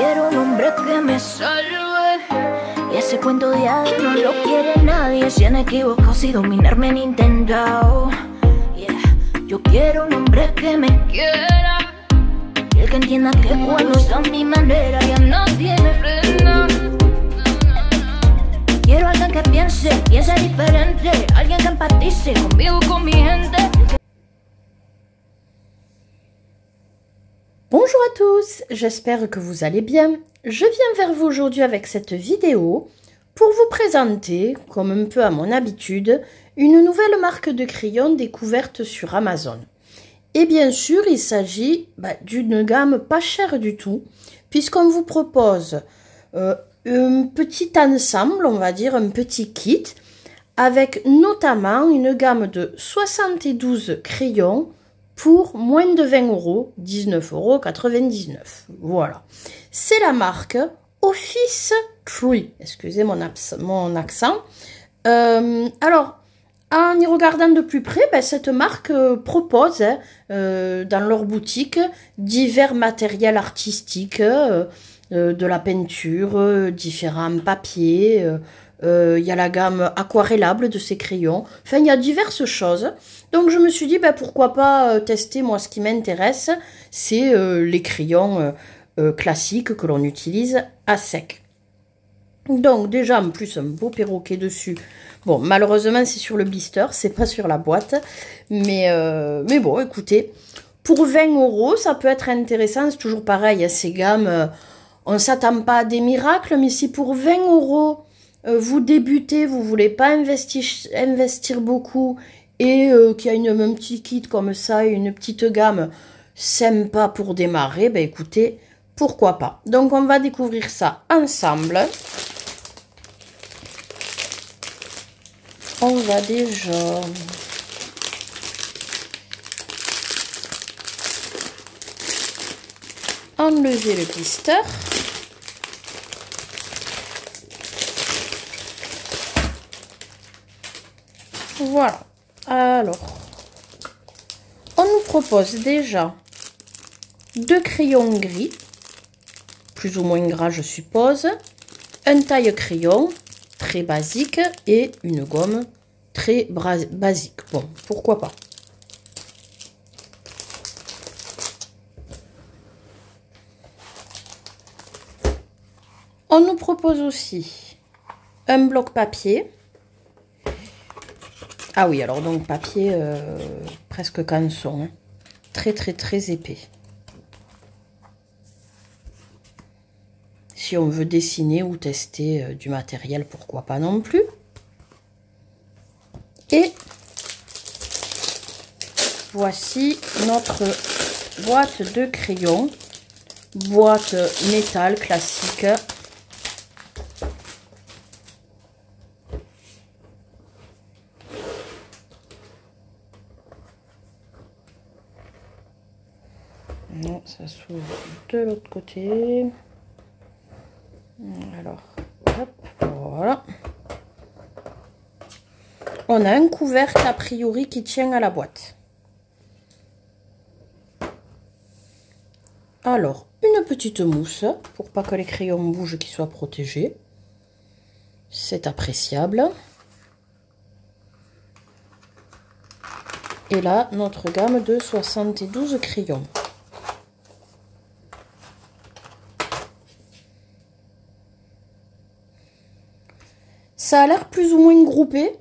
quiero un hombre que me salve. Y ese cuento de hadas no lo quiere nadie. Se han equivocado si dominarme han intentado. Yeah. Yo quiero un hombre que me quiera. Y el que entienda que cuando está a mi manera ya nadie me frena. Quiero alguien que piense diferente. Alguien que empatice conmigo, con mi gente. Bonjour à tous, j'espère que vous allez bien. Je viens vers vous aujourd'hui avec cette vidéo pour vous présenter, comme un peu à mon habitude, une nouvelle marque de crayons découverte sur Amazon. Et bien sûr, il s'agit d'une gamme pas chère du tout, puisqu'on vous propose un petit ensemble, on va dire un petit kit, avec notamment une gamme de 72 crayons pour moins de 20 €, 19,99 €. Voilà. C'est la marque Office Tree. Excusez mon accent. Alors, en y regardant de plus près, cette marque propose dans leur boutique divers matériels artistiques, de la peinture, différents papiers. Il y a la gamme aquarellable de ces crayons. Enfin, il y a diverses choses. Donc, je me suis dit, pourquoi pas tester. Moi, ce qui m'intéresse, c'est les crayons classiques que l'on utilise à sec. Donc, déjà, en plus, un beau perroquet dessus. Bon, malheureusement, c'est sur le blister, c'est pas sur la boîte. Mais bon, écoutez, pour 20 €, ça peut être intéressant. C'est toujours pareil, à ces gammes, on ne s'attend pas à des miracles. Mais si pour 20 €, vous débutez, vous voulez pas investir beaucoup et qu'il y a un petit kit comme ça, une petite gamme sympa pour démarrer, écoutez, pourquoi pas. Donc on va découvrir ça ensemble. On va déjà enlever le blister. Voilà, alors, on nous propose déjà 2 crayons gris, plus ou moins gras je suppose, un taille-crayon très basique et une gomme très basique. Bon, pourquoi pas. On nous propose aussi un bloc papier. Ah oui, alors donc papier presque canson, hein. Très épais. Si on veut dessiner ou tester du matériel, pourquoi pas non plus. Et voici notre boîte de crayons, boîte métal classique. Non, ça s'ouvre de l'autre côté. Alors, hop, voilà. On a un couvercle a priori qui tient à la boîte. Alors, une petite mousse pour pas que les crayons bougent, qu'ils soient protégés. C'est appréciable. Et là, notre gamme de 72 crayons. Ça a l'air plus ou moins groupé.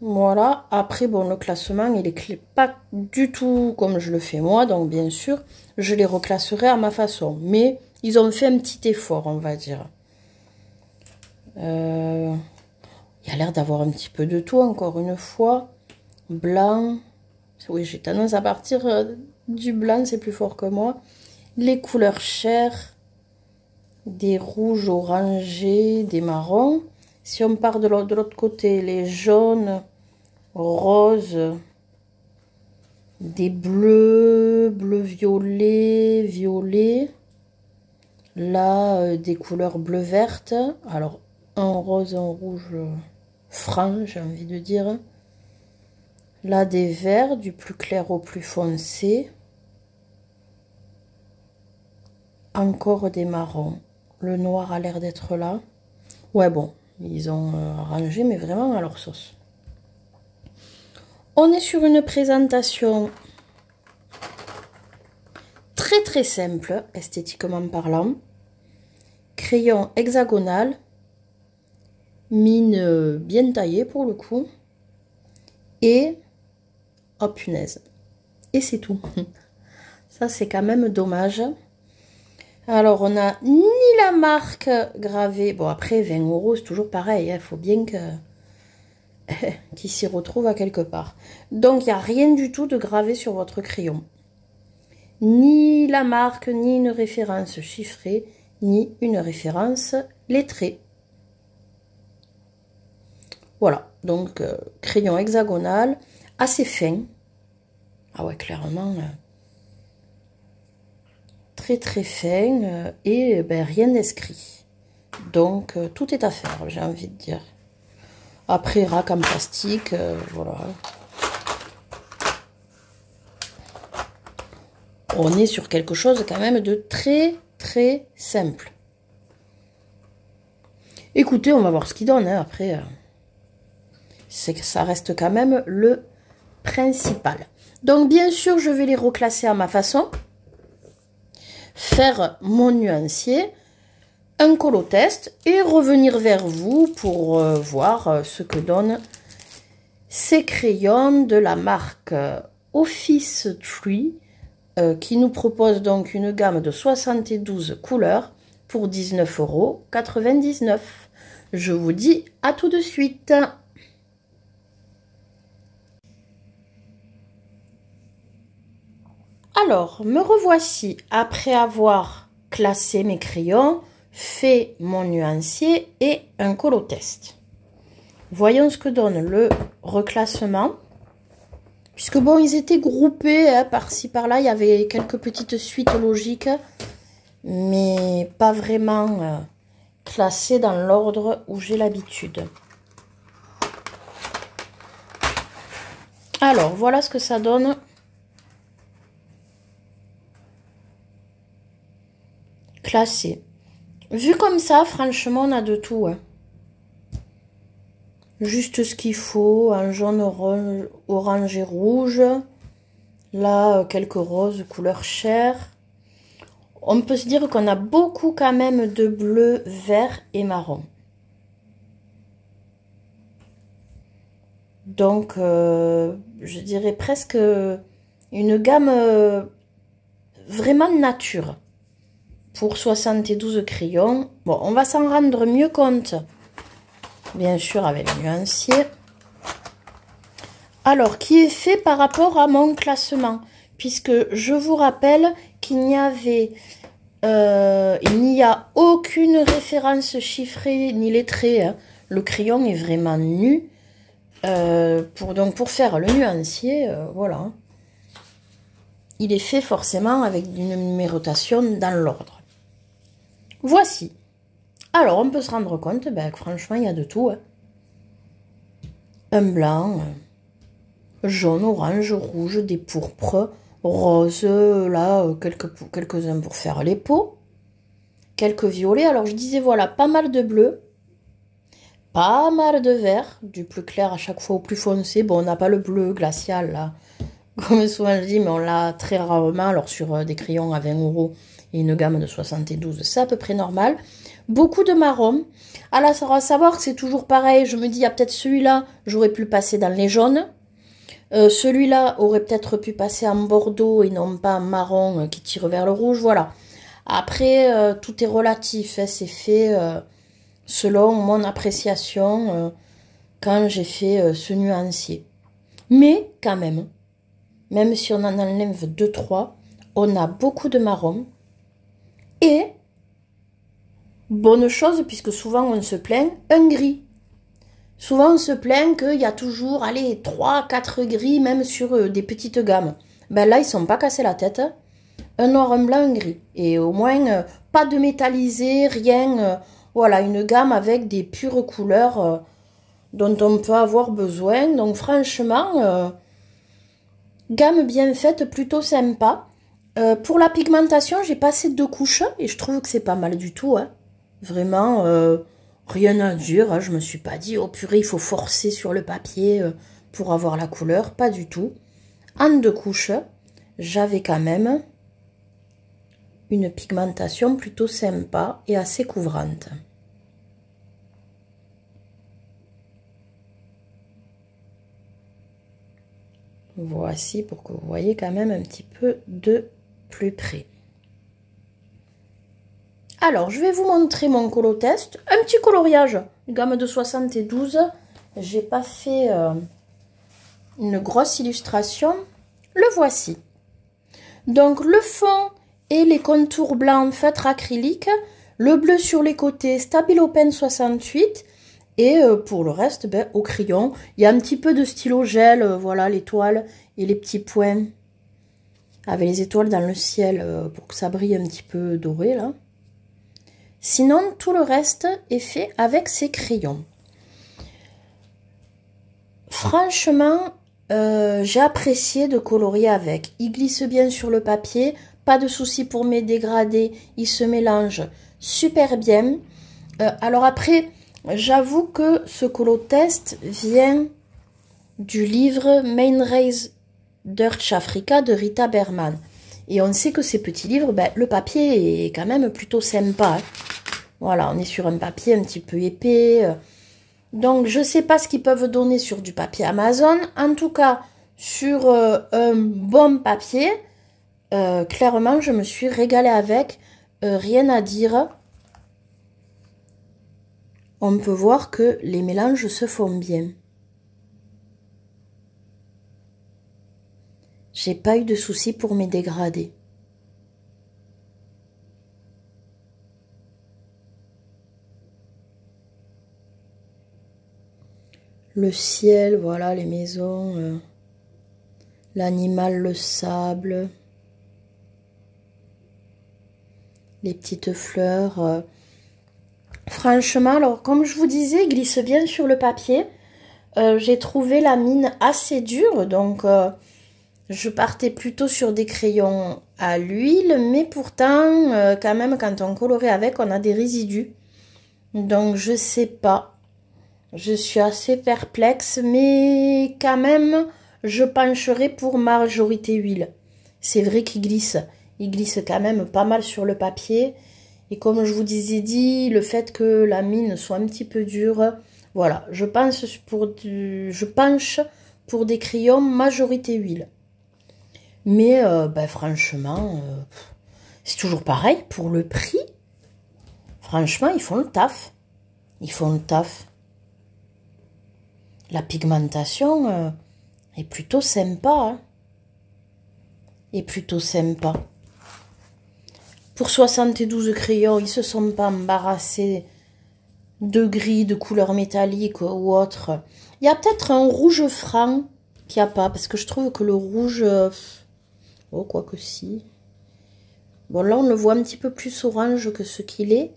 Voilà. Après, bon, le classement, il est pas du tout comme je le fais moi. Donc, bien sûr, je les reclasserai à ma façon. Mais ils ont fait un petit effort, on va dire. Il y a l'air d'avoir un petit peu de tout, encore une fois. Blanc. Oui, j'ai tendance à partir du blanc, c'est plus fort que moi. Les couleurs chères. Des rouges orangés, des marrons. Si on part de l'autre côté, les jaunes, roses, des bleus, violet, violet. Là, des couleurs bleu-verte. Alors, un rose, un rouge franc, j'ai envie de dire. Là, des verts, du plus clair au plus foncé. Encore des marrons. Le noir a l'air d'être là. Ouais, bon, ils ont arrangé, mais vraiment à leur sauce. On est sur une présentation très très simple, esthétiquement parlant. Crayon hexagonal. Mine bien taillée pour le coup. Et... oh punaise. Et c'est tout. Ça, c'est quand même dommage. Alors, on n'a ni la marque gravée. Bon, après, 20 €, c'est toujours pareil. Il faut bien que qu'il s'y retrouve à quelque part. Donc, il n'y a rien du tout de gravé sur votre crayon. Ni la marque, ni une référence chiffrée, ni une référence lettrée. Voilà. Donc, crayon hexagonal, assez fin. Ah ouais, clairement... très très fin et ben, rien d'inscrit. Donc tout est à faire, j'ai envie de dire. Après, rack en plastique, voilà. On est sur quelque chose quand même de très très simple. Écoutez, on va voir ce qu'il donne. Hein. Après, c'est que ça reste quand même le principal. Donc bien sûr, je vais les reclasser à ma façon. Faire mon nuancier, un colotest et revenir vers vous pour voir ce que donnent ces crayons de la marque Office Tree qui nous propose donc une gamme de 72 couleurs pour 19,99 €. Je vous dis à tout de suite. Alors, me revoici après avoir classé mes crayons, fait mon nuancier et un colotest. Voyons ce que donne le reclassement. Puisque bon, ils étaient groupés hein, par-ci par-là, il y avait quelques petites suites logiques, mais pas vraiment classés dans l'ordre où j'ai l'habitude. Alors, voilà ce que ça donne. Classé. Vu comme ça, franchement, on a de tout. Hein. Juste ce qu'il faut, un jaune, orange et rouge. Là, quelques roses, couleur chair. On peut se dire qu'on a beaucoup quand même de bleu, vert et marron. Donc, je dirais presque une gamme vraiment nature. Pour 72 crayons. Bon, on va s'en rendre mieux compte. Bien sûr, avec le nuancier. Alors, qui est fait par rapport à mon classement. Puisque je vous rappelle qu'il n'y avait... il n'y a aucune référence chiffrée ni lettrée. Hein. Le crayon est vraiment nu. Pour faire le nuancier, voilà. Il est fait forcément avec une numérotation dans l'ordre. Voici. Alors, on peut se rendre compte que franchement, il y a de tout. Hein. Un blanc, jaune, orange, rouge, des pourpres, roses, là, quelques-uns pour faire les peaux. Quelques violets. Alors, je disais, voilà, pas mal de bleu. Pas mal de vert, du plus clair à chaque fois au plus foncé. Bon, on n'a pas le bleu glacial, là. Comme souvent je dis, mais on l'a très rarement. Alors, sur des crayons à 20 € et une gamme de 72, c'est à peu près normal. Beaucoup de marron. Alors, ça va savoir que c'est toujours pareil. Je me dis, il y a peut-être celui-là, j'aurais pu le passer dans les jaunes. Celui-là aurait peut-être pu passer en bordeaux et non pas en marron qui tire vers le rouge. Voilà. Après, tout est relatif. Hein, c'est fait selon mon appréciation quand j'ai fait ce nuancier. Mais quand même si on en enlève 2-3, on a beaucoup de marron. Et, bonne chose, puisque souvent on se plaint, un gris. Souvent on se plaint qu'il y a toujours, allez, 3-4 gris, même sur des petites gammes. Ben là, ils ne sont pas cassés la tête. Un noir, un blanc, un gris. Et au moins, pas de métallisé, rien. Voilà, une gamme avec des pures couleurs dont on peut avoir besoin. Donc franchement, gamme bien faite, plutôt sympa. Pour la pigmentation, j'ai passé 2 couches et je trouve que c'est pas mal du tout. Hein. Vraiment, rien à dire. Hein. Je me suis pas dit, oh purée, il faut forcer sur le papier pour avoir la couleur. Pas du tout. En 2 couches, j'avais quand même une pigmentation plutôt sympa et assez couvrante. Voici pour que vous voyez quand même un petit peu de plus près. Alors, je vais vous montrer mon colotest. Un petit coloriage, gamme de 72. J'ai pas fait une grosse illustration. Le voici. Donc, le fond et les contours blancs feutre acrylique. Le bleu sur les côtés, Stabilo Pen 68. Et pour le reste, ben, au crayon. Il y a un petit peu de stylo gel, voilà, l'étoile et les petits points. Avec les étoiles dans le ciel pour que ça brille un petit peu doré, là. Sinon, tout le reste est fait avec ces crayons. Franchement, j'ai apprécié de colorier avec. Il glisse bien sur le papier, pas de souci pour mes dégradés, il se mélange super bien. Alors après, j'avoue que ce colotest vient du livre Main Race Dutch Africa de Rita Berman. Et on sait que ces petits livres, ben, le papier est quand même plutôt sympa. Hein. Voilà, on est sur un papier un petit peu épais. Donc, je ne sais pas ce qu'ils peuvent donner sur du papier Amazon. En tout cas, sur un bon papier, clairement, je me suis régalée avec. Rien à dire. On peut voir que les mélanges se font bien. J'ai pas eu de soucis pour mes dégradés. Le ciel, voilà, les maisons, l'animal, le sable, les petites fleurs. Franchement, alors comme je vous disais, il glisse bien sur le papier. J'ai trouvé la mine assez dure, donc je partais plutôt sur des crayons à l'huile, mais pourtant, quand même, quand on colorait avec, on a des résidus. Donc, je sais pas. Je suis assez perplexe, mais quand même, je pencherai pour majorité huile. C'est vrai qu'il glisse. Il glisse quand même pas mal sur le papier. Et comme je vous disais dit, le fait que la mine soit un petit peu dure, voilà, je penche pour des crayons majorité huile. Mais ben, franchement, c'est toujours pareil pour le prix. Franchement, ils font le taf. Ils font le taf. La pigmentation est plutôt sympa. Hein. Est plutôt sympa. Pour 72 crayons, ils ne se sont pas embarrassés de gris, de couleur métallique ou autre. Il y a peut-être un rouge franc qu'il n'y a pas. Parce que je trouve que le rouge... oh, quoique si. Bon, là, on le voit un petit peu plus orange que ce qu'il est.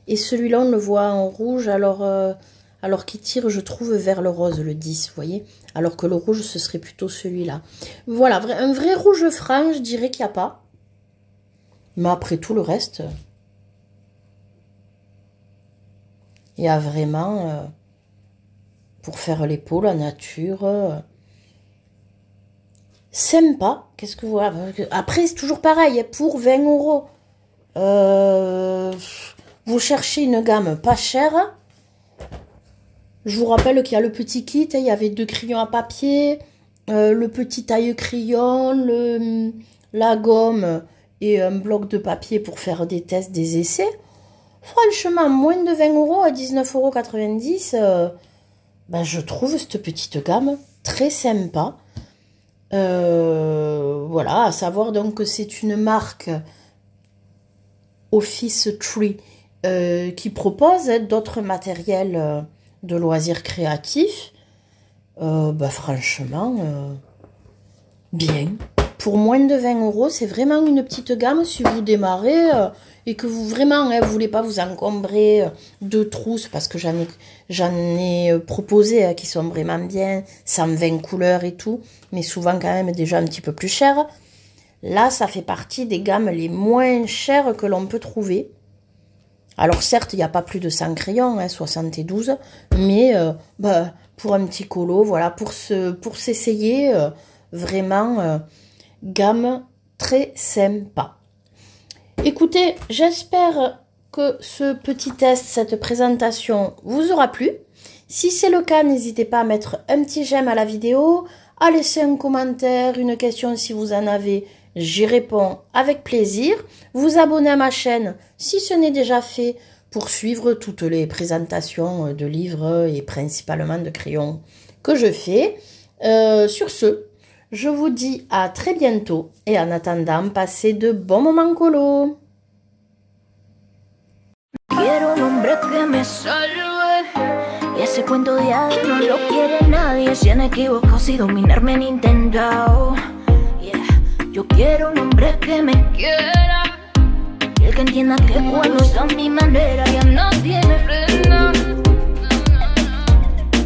Et celui-là, on le voit en rouge, alors qu'il tire, je trouve, vers le rose, le 10, vous voyez. Alors que le rouge, ce serait plutôt celui-là. Voilà, un vrai rouge franc, je dirais qu'il n'y a pas. Mais après tout le reste, il y a vraiment, pour faire les peaux, la nature... sympa, qu'est-ce que vous... Après, c'est toujours pareil, pour 20 €, vous cherchez une gamme pas chère. Je vous rappelle qu'il y a le petit kit, il y avait 2 crayons à papier, le petit taille-crayon, la gomme et un bloc de papier pour faire des tests, des essais. Franchement, moins de 20 € à 19,90 €, ben, je trouve cette petite gamme très sympa. Voilà, à savoir donc que c'est une marque Office Tree qui propose d'autres matériels de loisirs créatifs. Bah franchement, bien. Pour moins de 20 €, c'est vraiment une petite gamme si vous démarrez et que vous vraiment vous voulez pas vous encombrer de trousses, parce que j'en ai proposé qui sont vraiment bien, 120 couleurs et tout, mais souvent quand même déjà un petit peu plus cher. Là, ça fait partie des gammes les moins chères que l'on peut trouver. Alors certes, il n'y a pas plus de 100 crayons, hein, 72, mais pour un petit colo, voilà, pour s'essayer, vraiment, gamme très sympa. Écoutez, j'espère que ce petit test, cette présentation vous aura plu. Si c'est le cas, n'hésitez pas à mettre un petit j'aime à la vidéo, à laisser un commentaire, une question si vous en avez, j'y réponds avec plaisir. Vous abonner à ma chaîne si ce n'est déjà fait pour suivre toutes les présentations de livres et principalement de crayons que je fais. Sur ce, je vous dis à très bientôt et en attendant, passez de bons moments colo. Quiero un hombre que me salve y ese cuento de hadas no lo quiere nadie. Se han equivocado si dominarme han intentado. Yeah. Yo quiero un hombre que me quiera y el que entienda que cuando es a mi manera ya no tiene freno.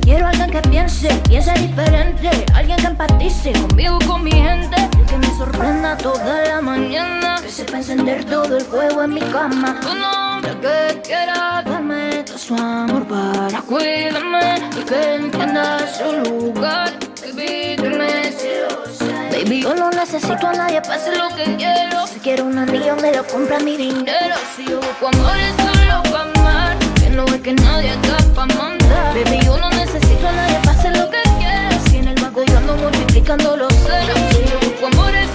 Quiero alguien que piense diferente, alguien que empatice conmigo, con mi gente, que me sorprenda toda la mañana, que sepa encender todo el fuego en mi cama. Un hombre que quiera darme todo su amor para cuidarme y que entienda su lugar, que vivirme si lo sé. Baby, yo no necesito a nadie para hacer lo que quiero. Si quiero un anillo me lo compra mi dinero. Si yo busco amor es solo para amar, que no es que nadie está para mandar. Baby, yo no necesito a nadie para hacer lo que quiero. Si en el banco yo ando multiplicando los ceros. Si yo busco amor es